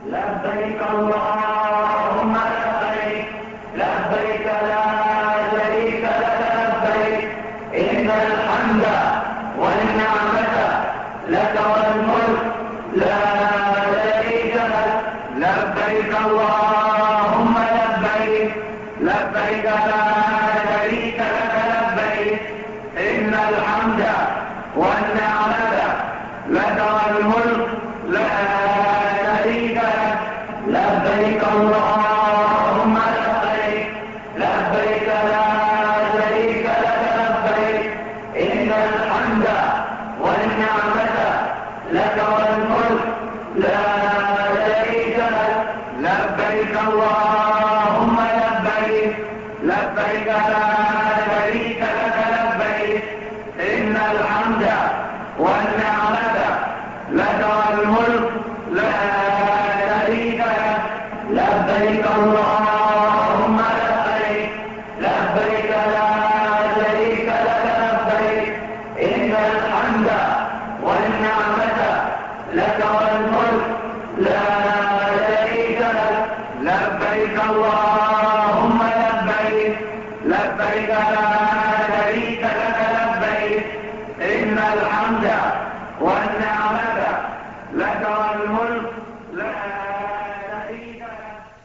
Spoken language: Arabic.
لبيك اللهم لبيك، لبيك لا شريك لك لبيك، إن الحمد والنعمة لك والملك لا شريك لك. لبيك اللهم لبيك، لبيك لا شريك لك لبيك، إن الحمد والنعمة لك والملك لا شريك لك. لبيك اللهم لبيك، لبيك لا شريك لك لبيك، إن الحمد والنعمة لك والملك لا شريك لك. لبيك اللهم لبيك، لبيك لا شريك لك لبيك، إن الحمد والنعمة لك والملك لا شريك لك. لبيك اللهم لبيك، لبيك لا شريك لك لبيك، إن الحمد والنعمة لك والملك لا شريك لك. لبيك اللهم لبيك، لبيك لا شريك لك لبيك، إن الحمد